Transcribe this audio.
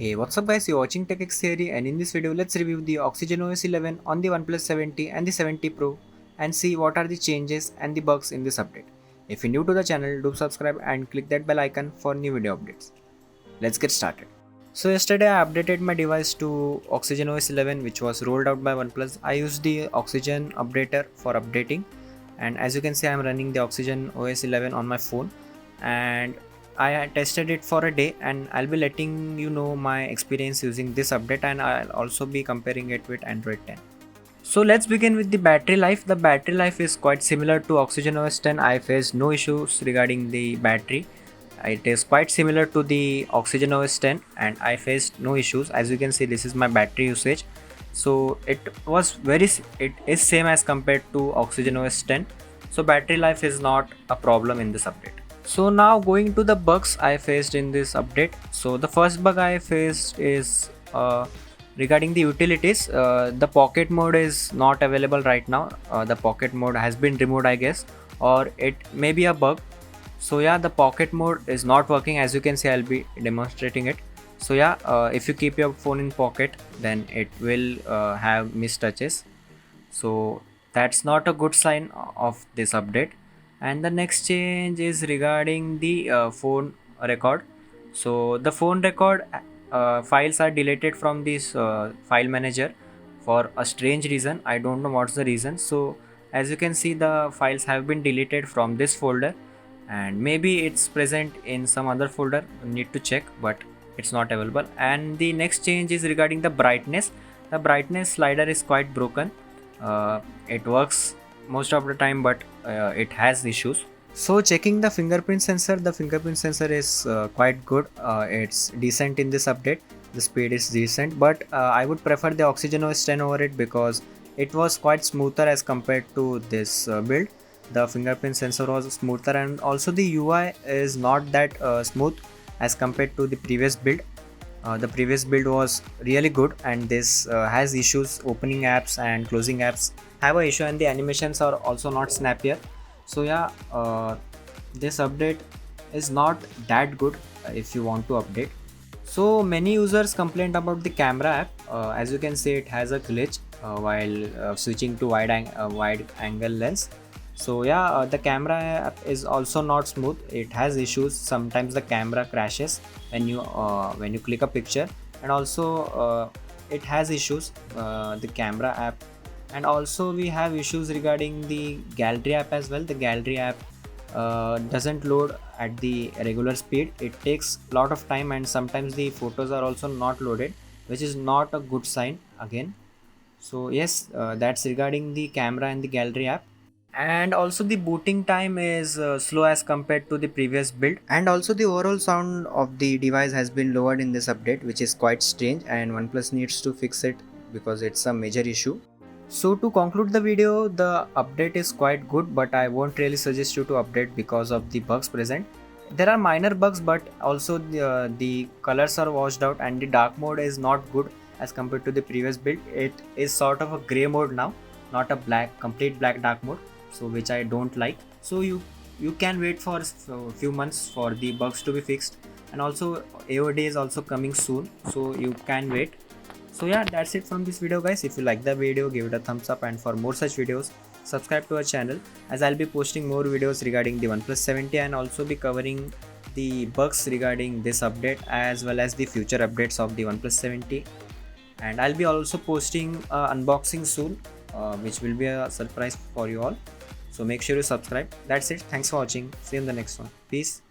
Hey, what's up guys, you're watching TechX Theory, and in this video let's review the Oxygen OS 11 on the OnePlus 70 and the 70 Pro and see what are the changes and the bugs in this update. If you're new to the channel, do subscribe and click that bell icon for new video updates. Let's get started. So yesterday I updated my device to Oxygen OS 11, which was rolled out by OnePlus. I used the Oxygen updater for updating, and as you can see I'm running the Oxygen OS 11 on my phone, and I tested it for a day, and I'll be letting you know my experience using this update, and I'll also be comparing it with Android 10. So let's begin with the battery life. The battery life is quite similar to Oxygen OS 10. I faced no issues regarding the battery. It is quite similar to the Oxygen OS 10 and I faced no issues. As you can see, this is my battery usage. So it is same as compared to Oxygen OS 10. So battery life is not a problem in this update. So now going to the bugs I faced in this update. So the first bug I faced is regarding the utilities. The pocket mode is not available right now. The pocket mode has been removed, I guess, or it may be a bug. So yeah, the pocket mode is not working. As you can see, I'll be demonstrating it. So yeah, if you keep your phone in pocket, then it will have missed touches. So that's not a good sign of this update. And the next change is regarding the phone record. So the phone record files are deleted from this file manager for a strange reason. I don't know what's the reason. So as you can see, the files have been deleted from this folder, and maybe it's present in some other folder, need to check, but it's not available. And the next change is regarding the brightness. The brightness slider is quite broken. It works most of the time, but it has issues. So checking the fingerprint sensor, the fingerprint sensor is quite good. It's decent in this update. The speed is decent, but I would prefer the Oxygen OS 10 over it because it was quite smoother as compared to this build. The fingerprint sensor was smoother, and also the UI is not that smooth as compared to the previous build. The previous build was really good, and this has issues. Opening apps and closing apps have a issue, and the animations are also not snappier. So yeah, this update is not that good if you want to update. So many users complained about the camera app. As you can see, it has a glitch while switching to wide angle lens. So yeah, the camera app is also not smooth. It has issues. Sometimes the camera crashes when you click a picture, and also it has issues, the camera app. And also we have issues regarding the gallery app as well. The gallery app doesn't load at the regular speed. It takes a lot of time, and sometimes the photos are also not loaded, which is not a good sign again. So yes, that's regarding the camera and the gallery app. And also the booting time is slow as compared to the previous build, and also the overall sound of the device has been lowered in this update, which is quite strange, and OnePlus needs to fix it because it's a major issue. So to conclude the video, the update is quite good, but I won't really suggest you to update because of the bugs present. There are minor bugs, but also the colors are washed out, and the dark mode is not good as compared to the previous build. It is sort of a gray mode now, not a complete black dark mode, so which I don't like. So you can wait for a few months for the bugs to be fixed, and also AOD is also coming soon, so you can wait. So yeah, that's it from this video guys. If you like the video, give it a thumbs up, and for more such videos, subscribe to our channel, as I'll be posting more videos regarding the OnePlus 70 and also be covering the bugs regarding this update as well as the future updates of the OnePlus 70. And I'll be also posting unboxing soon, which will be a surprise for you all. So make sure you subscribe. That's it. Thanks for watching. See you in the next one. Peace.